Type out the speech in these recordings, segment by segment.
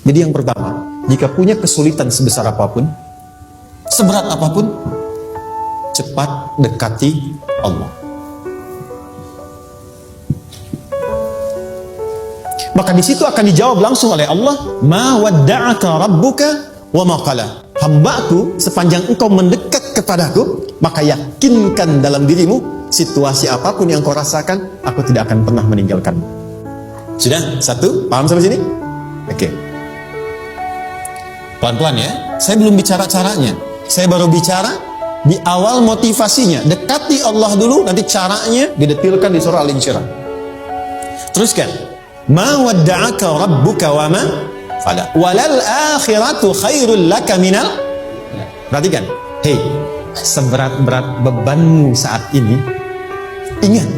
Jadi yang pertama, jika punya kesulitan sebesar apapun, seberat apapun, cepat dekati Allah. Maka di situ akan dijawab langsung oleh Allah, ma wadda'aka rabbuka wa ma qala. Hambaku, sepanjang engkau mendekat kepadaku, maka yakinkan dalam dirimu, situasi apapun yang kau rasakan, aku tidak akan pernah meninggalkanmu. Sudah? Satu? Paham sampai sini? Oke. Pelan-pelan ya. Saya belum bicara caranya. Saya baru bicara di awal motivasinya. Dekati Allah dulu, nanti caranya didetilkan di surah Al-Insyirah. Teruskan. Ma wadda'aka rabbuka wa ma qala. Walal akhiratu khairul laka minal. Perhatikan. Hei, seberat-berat bebanmu saat ini, ingat,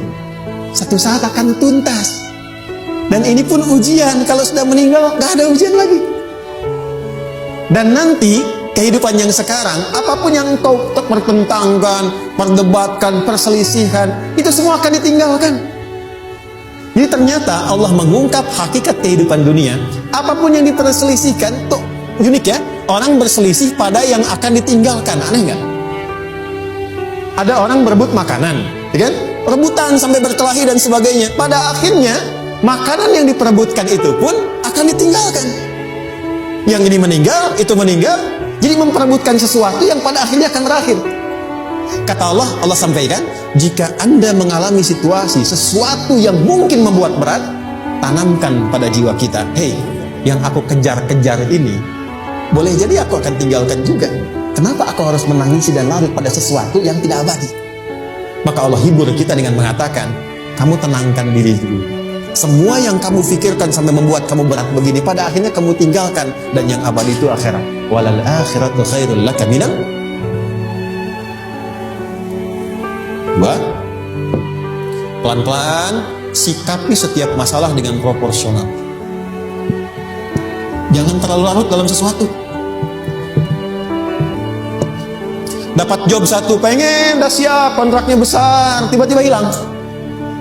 satu saat akan tuntas. Dan ini pun ujian. Kalau sudah meninggal, gak ada ujian lagi. Dan nanti kehidupan yang sekarang, apapun yang engkau pertentangkan, perdebatkan, perselisihkan, itu semua akan ditinggalkan. Jadi ternyata Allah mengungkap hakikat kehidupan dunia. Apapun yang diperselisihkan, tuh unik ya. Orang berselisih pada yang akan ditinggalkan. Aneh nggak? Ada orang berebut makanan, ya kan? Rebutan sampai berkelahi dan sebagainya. Pada akhirnya makanan yang diperebutkan itu pun akan ditinggalkan. Yang ini meninggal, itu meninggal. Jadi memperebutkan sesuatu yang pada akhirnya akan berakhir. Kata Allah, Allah sampaikan, jika Anda mengalami situasi, sesuatu yang mungkin membuat berat, tanamkan pada jiwa kita, hei, yang aku kejar-kejar ini, boleh jadi aku akan tinggalkan juga. Kenapa aku harus menangisi dan larut pada sesuatu yang tidak abadi? Maka Allah hibur kita dengan mengatakan, kamu tenangkan diri dulu. Semua yang kamu pikirkan sampai membuat kamu berat begini, pada akhirnya kamu tinggalkan. Dan yang abadi itu akhirat. Walal akhiratu khairul laka minal. Dua, pelan-pelan sikapi setiap masalah dengan proporsional. Jangan terlalu larut dalam sesuatu. Dapat job satu, pengen, udah siap, kontraknya besar, tiba-tiba hilang.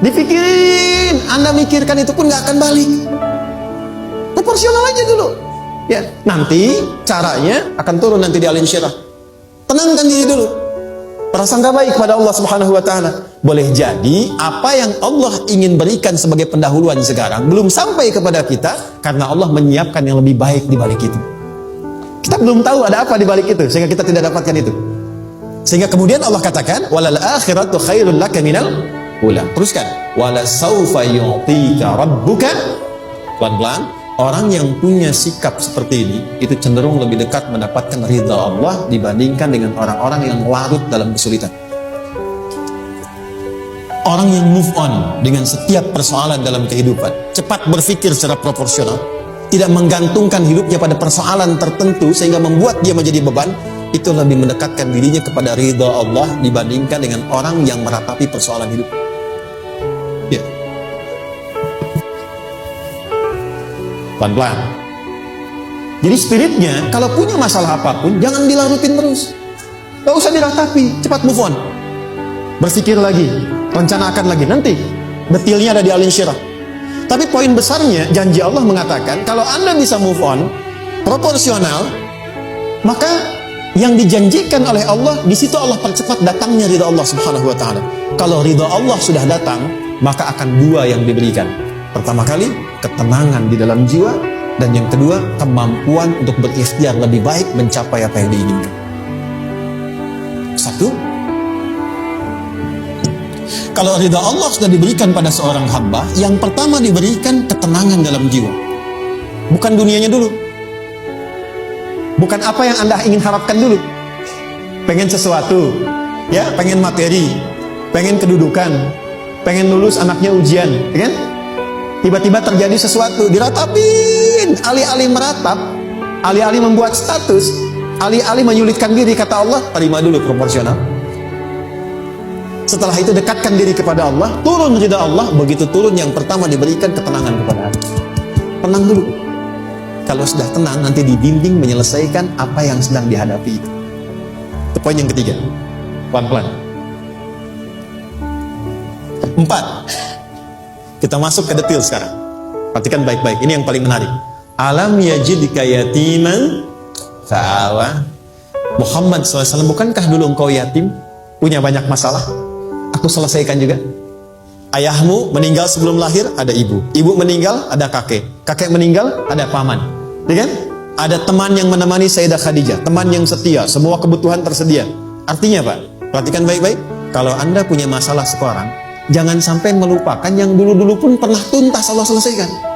Dipikirin, Anda mikirkan itu pun gak akan balik. Proporsional aja dulu. Ya, nanti caranya akan turun nanti di Al-Insyirah. Tenangkan diri dulu. Prasangka baik pada Allah Subhanahu wa taala. Boleh jadi apa yang Allah ingin berikan sebagai pendahuluan sekarang belum sampai kepada kita karena Allah menyiapkan yang lebih baik di balik itu. Kita belum tahu ada apa di balik itu sehingga kita tidak dapatkan itu. Sehingga kemudian Allah katakan walal akhiratu khairul laka minal ula. Teruskan. Wala saufa yu'tika rabbuka. Pelan-pelan. Orang yang punya sikap seperti ini itu cenderung lebih dekat mendapatkan ridha Allah dibandingkan dengan orang-orang yang larut dalam kesulitan. Orang yang move on dengan setiap persoalan dalam kehidupan, cepat berpikir secara proporsional, tidak menggantungkan hidupnya pada persoalan tertentu sehingga membuat dia menjadi beban, itu lebih mendekatkan dirinya kepada ridha Allah dibandingkan dengan orang yang meratapi persoalan hidup. Ya. Pelan-pelan. Jadi spiritnya, kalau punya masalah apapun, jangan dilarutin terus. Gak usah diratapi, cepat move on. Berpikir lagi, rencanakan lagi. Nanti, detailnya ada di Al-Insyirah. Tapi poin besarnya, janji Allah mengatakan, kalau Anda bisa move on, proporsional, maka yang dijanjikan oleh Allah, di situ Allah percepat datangnya ridha Allah Subhanahu wa ta'ala. Kalau ridha Allah sudah datang, maka akan dua yang diberikan. Pertama kali, ketenangan di dalam jiwa, dan yang kedua, kemampuan untuk berikhtiar lebih baik mencapai apa yang diinginkan. Satu, kalau ridha Allah sudah diberikan pada seorang hamba, yang pertama diberikan ketenangan dalam jiwa. Bukan dunianya dulu. Bukan apa yang Anda ingin harapkan dulu. Pengen sesuatu, ya, pengen materi, pengen kedudukan, pengen lulus anaknya ujian, ya kan? Tiba-tiba terjadi sesuatu, diratapin, alih-alih meratap, alih-alih membuat status, alih-alih menyulitkan diri, kata Allah, terima dulu proporsional. Setelah itu dekatkan diri kepada Allah, turun ridha Allah, begitu turun yang pertama diberikan ketenangan kepada hati. Tenang dulu. Kalau sudah tenang, nanti dibimbing menyelesaikan apa yang sedang dihadapi itu. Itu poin yang ketiga. Pelan-pelan. 4. Kita masuk ke detail sekarang. Perhatikan baik-baik, ini yang paling menarik. Alam yajidka yatiman fa'awa. Muhammad SAW, bukankah dulu engkau yatim? Punya banyak masalah? Aku selesaikan juga. Ayahmu meninggal sebelum lahir, ada ibu. Ibu meninggal, ada kakek. Kakek meninggal, ada paman. Ya kan? Ada teman yang menemani Sayyidah Khadijah. Teman yang setia, semua kebutuhan tersedia. Artinya Pak, perhatikan baik-baik. Kalau Anda punya masalah sekarang, jangan sampai melupakan yang dulu-dulu pun pernah tuntas Allah selesaikan.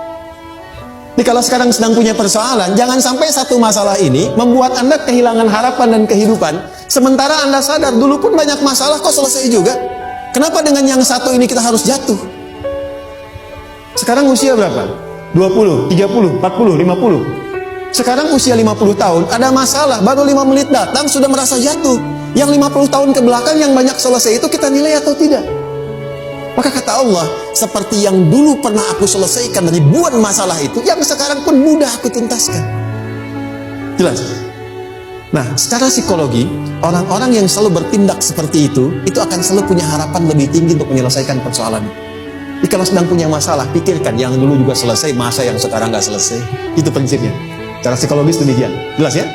Jadi kalau sekarang sedang punya persoalan, jangan sampai satu masalah ini membuat Anda kehilangan harapan dan kehidupan. Sementara Anda sadar dulu pun banyak masalah kok selesai juga. Kenapa dengan yang satu ini kita harus jatuh? Sekarang usia berapa? 20, 30, 40, 50. Sekarang usia 50 tahun, ada masalah, baru 5 menit datang sudah merasa jatuh. Yang 50 tahun ke belakang yang banyak selesai itu kita nilai atau tidak? Maka kata Allah, seperti yang dulu pernah aku selesaikan ribuan masalah itu, yang sekarang pun mudah aku tuntaskan. Jelas? Nah, secara psikologi, orang-orang yang selalu bertindak seperti itu akan selalu punya harapan lebih tinggi untuk menyelesaikan persoalan. Jadi kalau sedang punya masalah, pikirkan yang dulu juga selesai, masa yang sekarang nggak selesai. Itu prinsipnya. Secara psikologis demikian. Jelas ya?